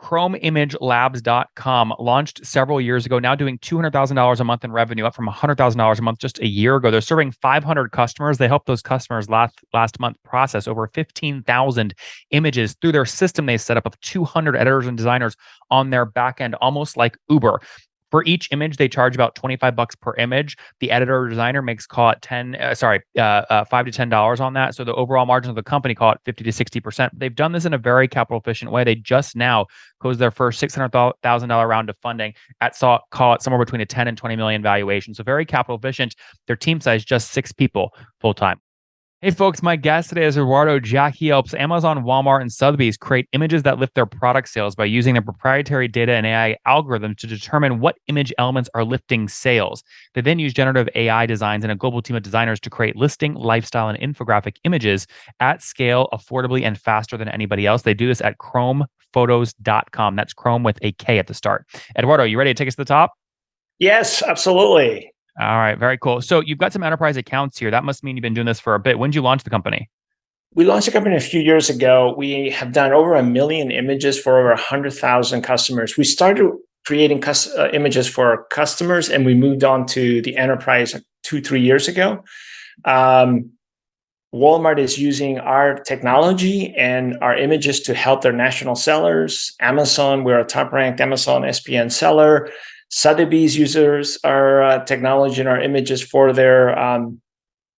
ChromeImageLabs.com launched several years ago, now doing $200,000 a month in revenue, up from $100,000 a month just a year ago. They're serving 500 customers. They helped those customers last month process over 15,000 images through their system. They set up of 200 editors and designers on their back end, almost like Uber. For each image, they charge about $25 per image. The editor or designer makes call it $5 to $10 on that. So the overall margin of the company call it 50 to 60%. They've done this in a very capital efficient way. They just now closed their first $600,000 round of funding at call it somewhere between a 10 and 20 million valuation. So very capital efficient. Their team size just 6 people full time. Hey folks, my guest today is Eduardo. He helps Amazon, Walmart, and Sotheby's create images that lift their product sales by using their proprietary data and AI algorithms to determine what image elements are lifting sales. They then use generative AI designs and a global team of designers to create listing, lifestyle, and infographic images at scale, affordably, and faster than anybody else. They do this at ChromePhotos.com. That's Chrome with a K at the start. Eduardo, you ready to take us to the top? Yes, absolutely. All right, very cool. So you've got some enterprise accounts here. That must mean you've been doing this for a bit. When did you launch the company? We launched the company a few years ago. We have done over 1 million images for over 100,000 customers. We started creating images for our customers, and we moved on to the enterprise 2-3 years ago. Walmart is using our technology and our images to help their national sellers. Amazon, we're a top-ranked Amazon SPN seller. Sotheby's users our technology and our images for their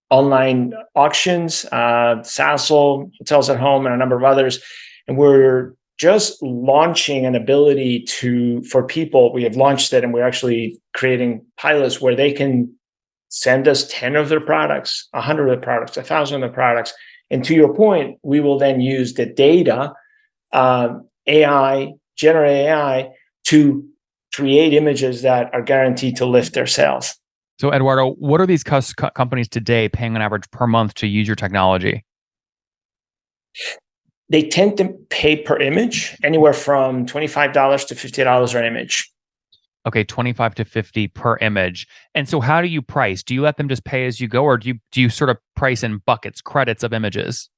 online auctions, saas, hotels at home, and a number of others. And we're just launching an ability for people. We have launched it, and we're actually creating pilots where they can send us 10 of their products, 100 of the products, 1,000 of the products. And to your point, we will then use the data, generate AI, to create images that are guaranteed to lift their sales. So, Eduardo, what are these companies today paying on average per month to use your technology? They tend to pay per image, anywhere from $25 to $50 an image. Okay, 25 to 50 per image. And so how do you price? Do you let them just pay as you go, or do you sort of price in buckets, credits of images?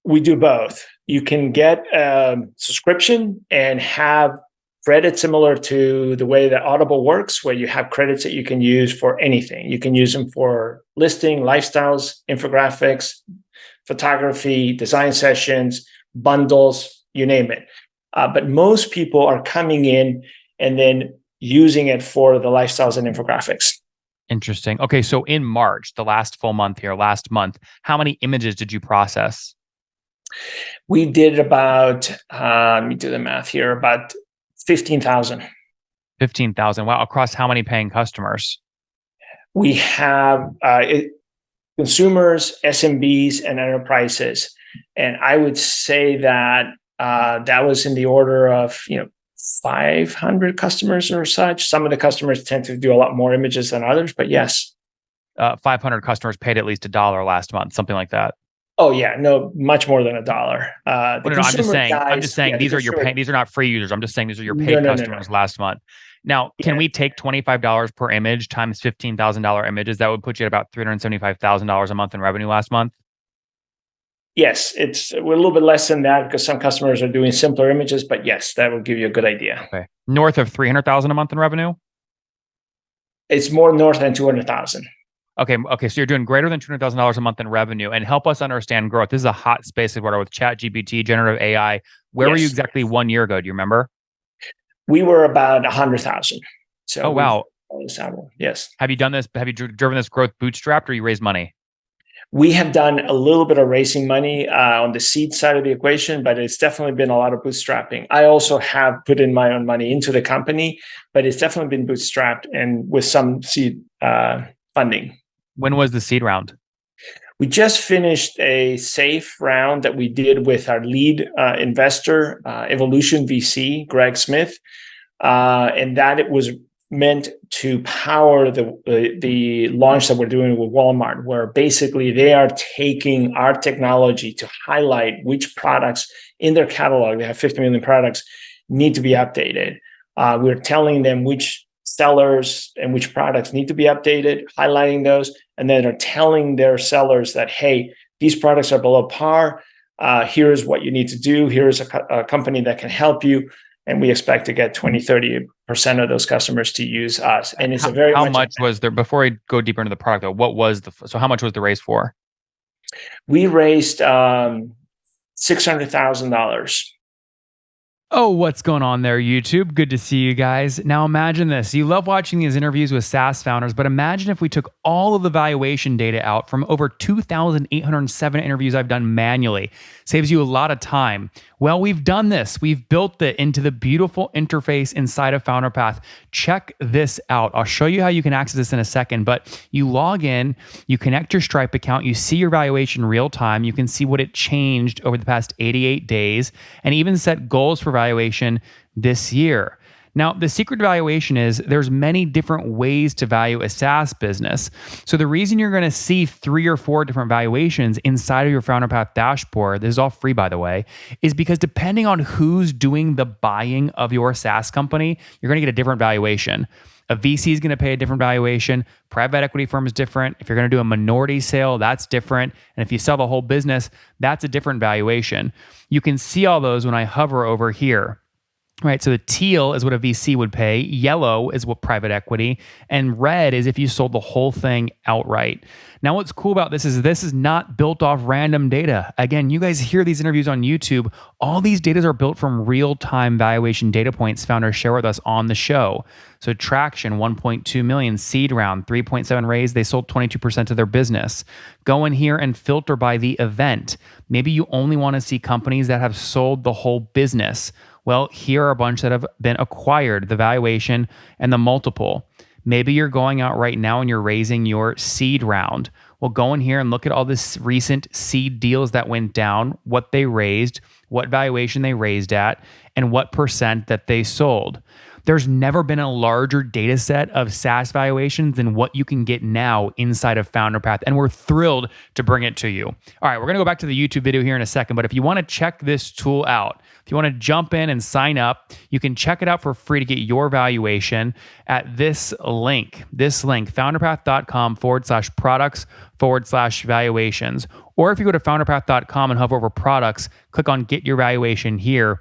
We do both. You can get a subscription and have credits similar to the way that Audible works, where you have credits that you can use for anything. You can use them for listing, lifestyles, infographics, photography, design sessions, bundles, you name it. But most people are coming in and then using it for the lifestyles and infographics. Interesting. Okay, so in March, the last full month here, last month, how many images did you process? We did about, let me do the math here, about 15,000. 15,000. Wow. Across how many paying customers? We have consumers, SMBs, and enterprises. And I would say that that was in the order of 500 customers or such. Some of the customers tend to do a lot more images than others, but yes. 500 customers paid at least $1 last month, something like that. Oh yeah, no, much more than $1. I'm just saying these are not free users. I'm just saying these are your paid customers last month. Now, can we take $25 per image times $15,000 images? That would put you at about $375,000 a month in revenue last month. Yes, we're a little bit less than that because some customers are doing simpler images, but yes, that will give you a good idea. Okay, north of $300,000 a month in revenue. It's more north than 200,000. Okay. So you're doing greater than $200,000 a month in revenue, and help us understand growth. This is a hot space, Eduardo, with ChatGPT, generative AI. Where were you exactly 1 year ago? Do you remember? We were about 100,000. So, oh wow, yes. Have you done this? Have you driven this growth bootstrapped, or you raised money? We have done a little bit of raising money on the seed side of the equation, but it's definitely been a lot of bootstrapping. I also have put in my own money into the company, but it's definitely been bootstrapped and with some seed funding. When was the seed round? We just finished a safe round that we did with our lead investor, Evolution VC, Greg Smith, and that it was meant to power the launch that we're doing with Walmart, where basically they are taking our technology to highlight which products in their catalog, they have 50 million products, need to be updated. We're telling them which sellers and which products need to be updated, highlighting those, and then they're telling their sellers that, hey, these products are below par. Here's what you need to do. Here's a company that can help you. And we expect to get 20-30% of those customers to use us. And it's how much was there, before I go deeper into the product though, what was so how much was the raise for? We raised $600,000. Oh, what's going on there, YouTube? Good to see you guys. Now imagine this. You love watching these interviews with SaaS founders, but imagine if we took all of the valuation data out from over 2,807 interviews I've done manually. Saves you a lot of time. Well, we've done this. We've built it into the beautiful interface inside of FounderPath. Check this out. I'll show you how you can access this in a second, but you log in, you connect your Stripe account, you see your valuation real time, you can see what it changed over the past 88 days, and even set goals for valuation this year. Now, the secret to valuation is there's many different ways to value a SaaS business. So the reason you're going to see 3 or 4 different valuations inside of your FounderPath dashboard, this is all free by the way, is because depending on who's doing the buying of your SaaS company, you're going to get a different valuation. A VC is going to pay a different valuation. Private equity firm is different. If you're going to do a minority sale, that's different. And if you sell the whole business, that's a different valuation. You can see all those when I hover over here. Right, so the teal is what a VC would pay, yellow is what private equity, and red is if you sold the whole thing outright. Now, what's cool about this is not built off random data. Again, you guys hear these interviews on YouTube. All these data are built from real-time valuation data points founders share with us on the show. So traction, 1.2 million, seed round, 3.7 raise, they sold 22% of their business. Go in here and filter by the event. Maybe you only want to see companies that have sold the whole business. Well, here are a bunch that have been acquired, the valuation and the multiple. Maybe you're going out right now and you're raising your seed round. Well, go in here and look at all this recent seed deals that went down, what they raised, what valuation they raised at, and what percent that they sold. There's never been a larger data set of SaaS valuations than what you can get now inside of FounderPath, and we're thrilled to bring it to you. All right, we're going to go back to the YouTube video here in a second, but if you want to check this tool out, if you want to jump in and sign up, you can check it out for free to get your valuation at this link, founderpath.com/products/valuations. Or if you go to founderpath.com and hover over products, click on get your valuation here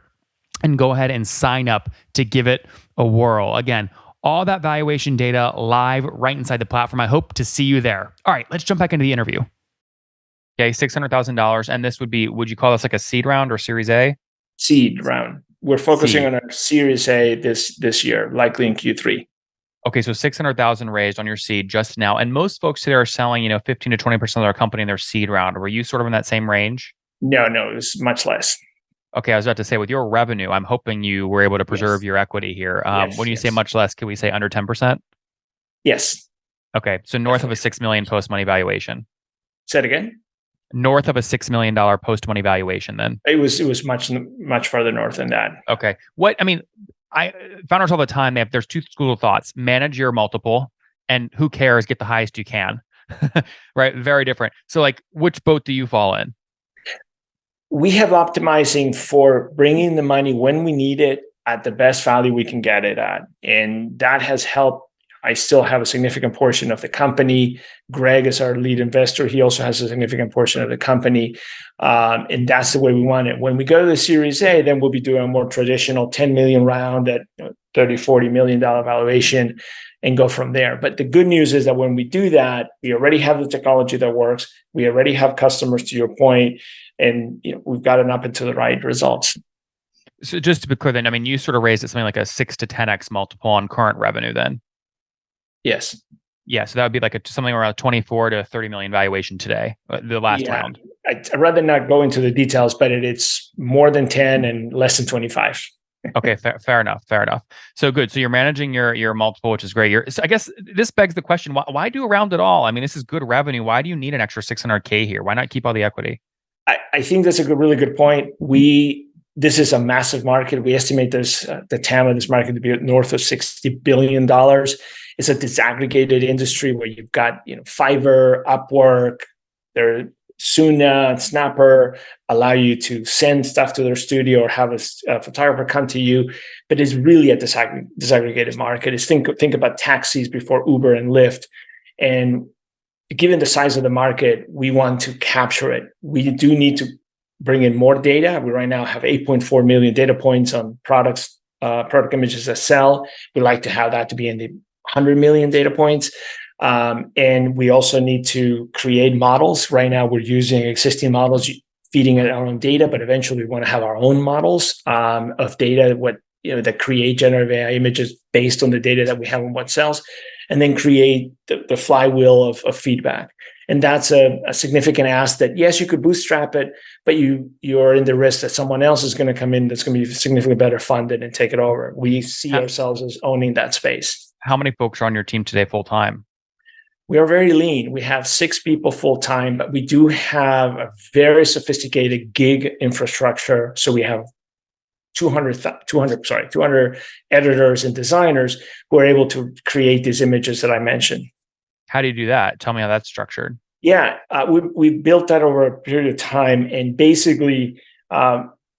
and go ahead and sign up to give it a whirl. Again, all that valuation data live right inside the platform. I hope to see you there. All right, let's jump back into the interview. Okay, $600,000. And this would you call this like a seed round or Series A? Seed round. We're focusing on our Series A this year, likely in Q3. Okay, so 600,000 raised on your seed just now. And most folks today are selling, 15 to 20% of their company in their seed round. Were you sort of in that same range? No, it was much less. Okay, I was about to say, with your revenue, I'm hoping you were able to preserve your equity here. When you say much less, can we say under 10%? Yes. Okay, so north of a $6 million post-money valuation. Say it again? North of a $6 million post-money valuation then? It was much further north than that. Okay. Founders all the time, there's 2 schools of thoughts. Manage your multiple, and who cares, get the highest you can. Right? Very different. So which boat do you fall in? We have optimizing for bringing the money when we need it at the best value we can get it at. And that has helped. I still have a significant portion of the company. Greg is our lead investor. He also has a significant portion of the company. And that's the way we want it. When we go to the Series A, then we'll be doing a more traditional 10 million round at $30, $40 million valuation and go from there. But the good news is that when we do that, we already have the technology that works. We already have customers, to your point, and we've gotten up into the right results. So just to be clear then, you sort of raised it something like a 6 to 10x multiple on current revenue then? Yes. Yeah, so that would be like something around 24 to 30 million valuation today, the last round. I'd rather not go into the details, but it's more than 10 and less than 25. Okay, fair enough. So good. So you're managing your multiple, which is great. I guess this begs the question: why do a round at all? This is good revenue. Why do you need an extra 600K here? Why not keep all the equity? I think that's a really good point. This is a massive market. We estimate the TAM of this market to be north of $60 billion. It's a disaggregated industry where you've got Fiverr, Upwork, Suna, Snapper allow you to send stuff to their studio or have a photographer come to you, but it's really a disaggregated market. Think about taxis before Uber and Lyft, and given the size of the market, we want to capture it. We do need to bring in more data. We right now have 8.4 million data points on products product images that sell. We like to have that to be in the 100 million data points. And we also need to create models. Right now, we're using existing models, feeding it our own data, but eventually we want to have our own models of data that create generative AI images based on the data that we have on what sells, and then create the flywheel of feedback. And that's a significant ask that, yes, you could bootstrap it, but you're in the risk that someone else is going to come in that's going to be significantly better funded and take it over. We see ourselves as owning that space. How many folks are on your team today full time? We are very lean. We have 6 people full time, but we do have a very sophisticated gig infrastructure. So we have 200 editors and designers who are able to create these images that I mentioned. How do you do that? Tell me how that's structured. Yeah, we built that over a period of time, and basically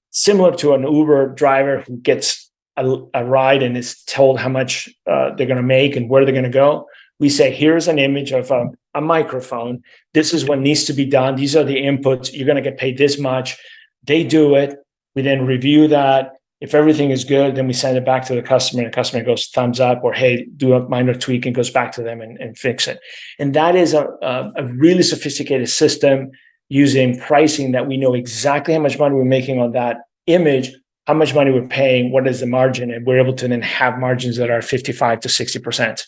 similar to an Uber driver who gets a ride and is told how much they're going to make and where they're going to go. We say, here's an image of a microphone. This is what needs to be done. These are the inputs. You're going to get paid this much. They do it. We then review that. If everything is good, then we send it back to the customer, and the customer goes thumbs up, or hey, do a minor tweak, and goes back to them and fix it. And that is a really sophisticated system using pricing that we know exactly how much money we're making on that image, how much money we're paying, what is the margin, and we're able to then have margins that are 55 to 60%.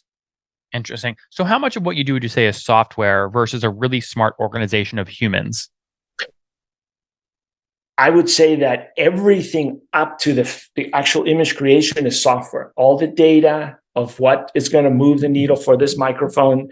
Interesting. So how much of what you do would you say is software versus a really smart organization of humans? I would say that everything up to the actual image creation is software. All the data of what is going to move the needle for this microphone in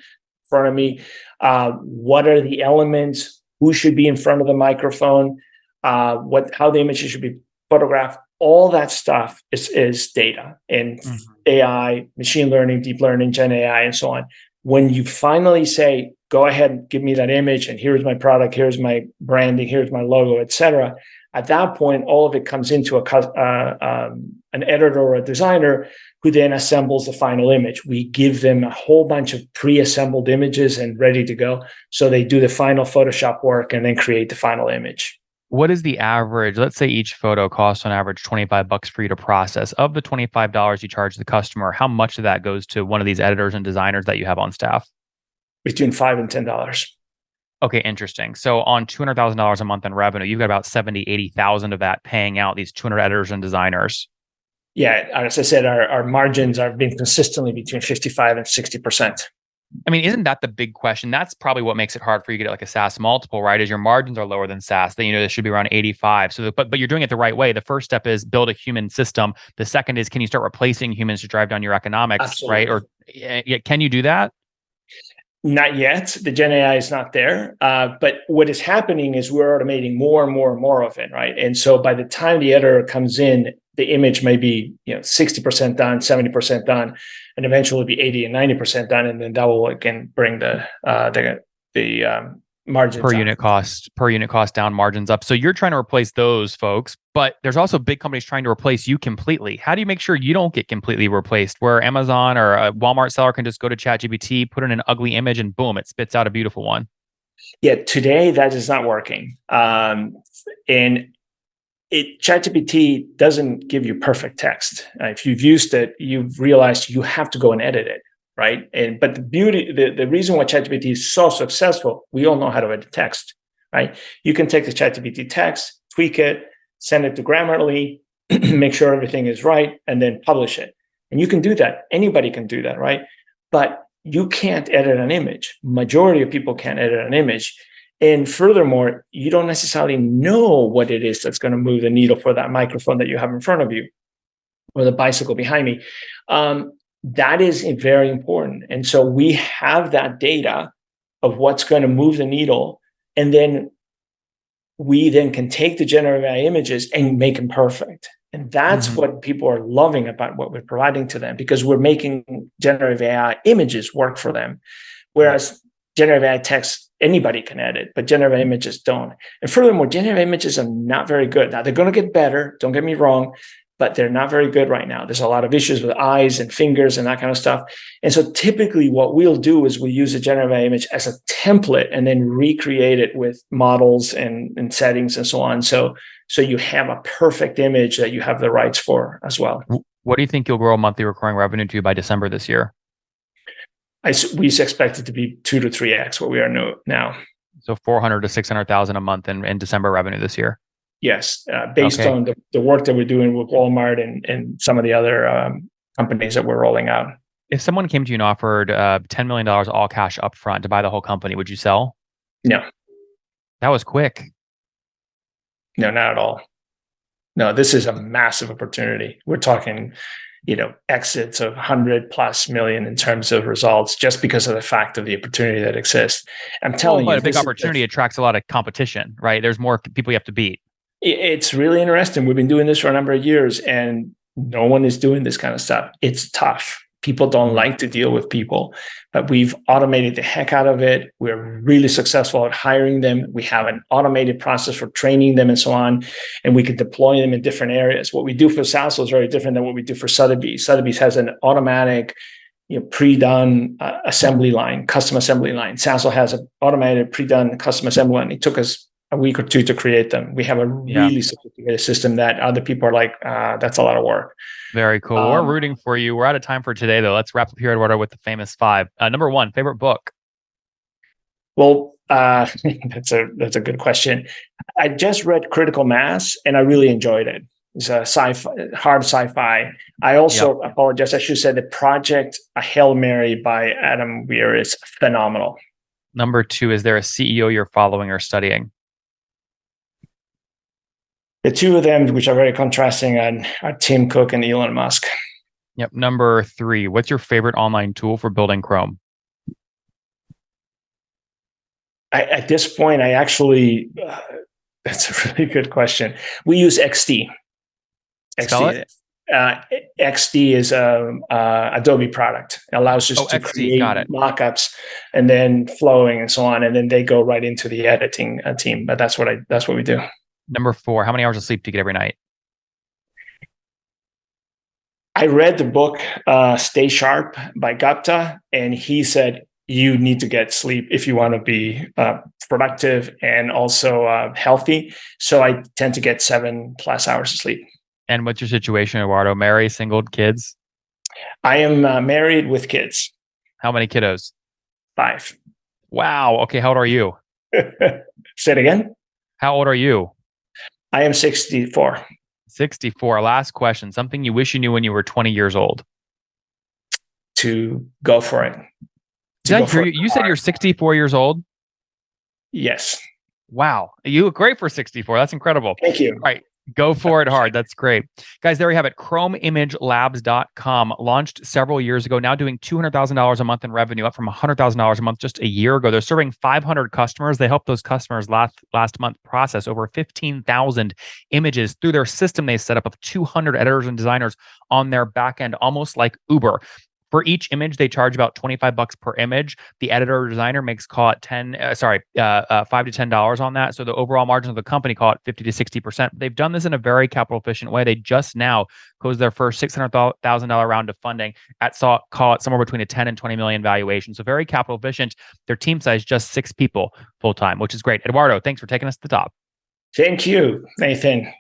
front of me, what are the elements, who should be in front of the microphone, how the images should be photographed. All that stuff is data and AI, machine learning, deep learning, Gen AI, and so on. When you finally say, go ahead and give me that image, and here's my product, here's my branding, here's my logo, et cetera. At that point, all of it comes into an editor or a designer who then assembles the final image. We give them a whole bunch of pre-assembled images and ready to go. So they do the final Photoshop work and then create the final image. What is the average? Let's say each photo costs on average $25 for you to process. Of the $25 you charge the customer, how much of that goes to one of these editors and designers that you have on staff? Between $5 and $10. Okay, interesting. So on $200,000 a month in revenue, you've got about 70, 80,000 of that paying out these 200 editors and designers. Yeah, as I said, our margins are being consistently between 55 and 60%. I mean, isn't that the big question? That's probably what makes it hard for you to get like a SaaS multiple, right? Is your margins are lower than SaaS. Then they should be around 85. So, but you're doing it the right way. The first step is build a human system. The second is, can you start replacing humans to drive down your economics, Absolutely. right? Or can you do that? Not yet. The Gen AI is not there. But what is happening is we're automating more and more and more of it, right? And so by the time the editor comes in, the image may be 60% done, 70% done, and eventually be 80 and 90% done, and then that will again bring the margins per unit cost down, margins up. So you're trying to replace those folks, but there's also big companies trying to replace you completely. How do you make sure you don't get completely replaced? Where Amazon or a Walmart seller can just go to ChatGPT, put in an ugly image, and boom, it spits out a beautiful one. Yeah, today that is not working, and ChatGPT doesn't give you perfect text. If you've used it, you've realized you have to go and edit it, right? But the reason why ChatGPT is so successful, we all know how to edit text, right? You can take the ChatGPT text, tweak it, send it to Grammarly, make sure everything is right, and then publish it. And you can do that. Anybody can do that, right? But you can't edit an image. Majority of people can't edit an image. And furthermore, you don't necessarily know what it is that's going to move the needle for that microphone that you have in front of you or the bicycle behind me. That is very important. And so we have that data of what's going to move the needle. And then we then can take the generative AI images and make them perfect. And that's what people are loving about what we're providing to them, because we're making generative AI images work for them. Whereas generative AI text, anybody can edit, but generative images don't. And furthermore, generative images are not very good. Now, they're going to get better, don't get me wrong, but they're not very good right now. There's a lot of issues with eyes and fingers and that kind of stuff. And so typically what we'll do is we use a generative AI image as a template and then recreate it with models and settings and so on. So you have a perfect image that you have the rights for as well. What do you think you'll grow monthly recurring revenue to by December this year? We expect it to be 2 to 3x what we are now. So 400 to 600,000 a month in December revenue this year. Yes, based Okay. on the work that we're doing with Walmart and some of the other companies that we're rolling out. If someone came to you and offered $10 million all cash upfront to buy the whole company, would you sell? No, That was quick. no, not at all. No, this is a massive opportunity. We're talking, exits of 100+ million in terms of results just because of the fact of the opportunity that exists. I'm telling you, but a big opportunity attracts a lot of competition, right? There's more people you have to beat. It's really interesting. We've been doing this for a number of years and no one is doing this kind of stuff. It's tough. People don't like to deal with people, but we've automated the heck out of it. We're really successful at hiring them. We have an automated process for training them and so on, and we could deploy them in different areas. What we do for Sasso is very different than what we do for Sotheby's. Sotheby's has an automatic, pre-done assembly line, custom assembly line. Sasso has an automated, pre-done custom assembly line. It took us a week or two to create them. We have a really sophisticated system that other people are like, that's a lot of work. Very cool. We're rooting for you. We're out of time for today, though. Let's wrap up here, Eduardo, with the famous five. Number one, favorite book? Well, that's a good question. I just read Critical Mass, and I really enjoyed it. It's a hard sci-fi. I also apologize. I should say the project, A Hail Mary by Adam Weir, is phenomenal. Number two, is there a CEO you're following or studying? The two of them, which are very contrasting, are Tim Cook and Elon Musk. Yep. Number three, what's your favorite online tool for building Chrome? At this point, I actually, that's a really good question. We use XD. XD. XD is Adobe product. It allows us to create mockups and then flowing and so on, and then they go right into the editing team. But that's what we do. Number four, how many hours of sleep do you get every night? I read the book Stay Sharp by Gupta, and he said you need to get sleep if you want to be productive and also healthy. So I tend to get 7+ hours of sleep. And what's your situation, Eduardo? Married, single, kids? I am married with kids. How many kiddos? 5. Wow. Okay. How old are you? Say it again. How old are you? I am 64. 64. Last question. Something you wish you knew when you were 20 years old. To go for it. You said you're 64 years old? Yes. Wow. You look great for 64. That's incredible. Thank you. All right. Go for it hard. That's great. Guys, there we have it. ChromeImageLabs.com launched several years ago, now doing $200,000 a month in revenue, up from $100,000 a month just a year ago. They're serving 500 customers. They helped those customers last month process over 15,000 images through their system. They set up of 200 editors and designers on their back end, almost like Uber. For each image, they charge about $25 per image. The editor or designer makes call it $5 to $10 on that. So the overall margin of the company, call it 50 to 60%. They've done this in a very capital efficient way. They just now closed their first $600,000 round of funding at call it somewhere between a 10 and 20 million valuation. So very capital efficient. Their team size just 6 people full time, which is great. Eduardo, thanks for taking us to the top. Thank you, Nathan.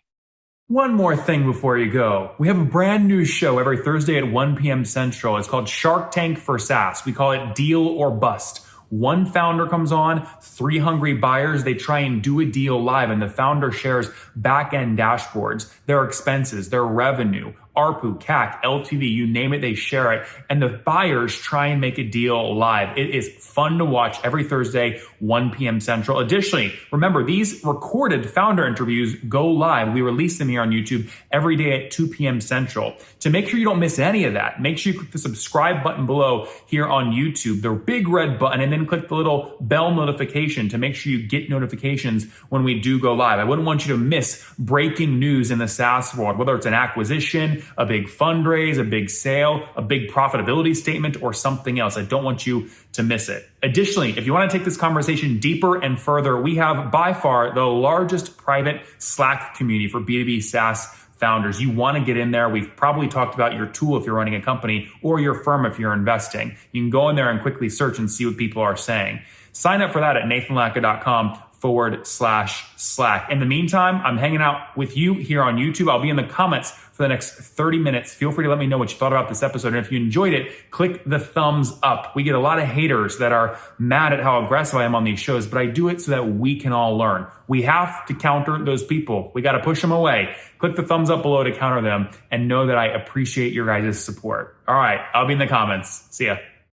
One more thing before you go. We have a brand new show every Thursday at 1 p.m. Central. It's called Shark Tank for SaaS. We call it Deal or Bust. One founder comes on, 3 hungry buyers. They try and do a deal live, and the founder shares back-end dashboards, their expenses, their revenue, ARPU, CAC, LTV, you name it, they share it. And the buyers try and make a deal live. It is fun to watch every Thursday, 1 p.m. Central. Additionally, remember, these recorded founder interviews go live. We release them here on YouTube every day at 2 p.m. Central. To make sure you don't miss any of that, make sure you click the subscribe button below here on YouTube, the big red button, and then click the little bell notification to make sure you get notifications when we do go live. I wouldn't want you to miss breaking news in the SaaS world, whether it's an acquisition, a big fundraise, a big sale, a big profitability statement, or something else. I don't want you to miss it. Additionally, if you want to take this conversation deeper and further, we have by far the largest private Slack community for B2B SaaS founders. You want to get in there. We've probably talked about your tool if you're running a company or your firm if you're investing. You can go in there and quickly search and see what people are saying. Sign up for that at nathanlatka.com YouTube.com/Slack. In the meantime, I'm hanging out with you here on YouTube. I'll be in the comments for the next 30 minutes. Feel free to let me know what you thought about this episode. And if you enjoyed it, click the thumbs up. We get a lot of haters that are mad at how aggressive I am on these shows, but I do it so that we can all learn. We have to counter those people. We got to push them away. Click the thumbs up below to counter them and know that I appreciate your guys' support. All right, I'll be in the comments. See ya.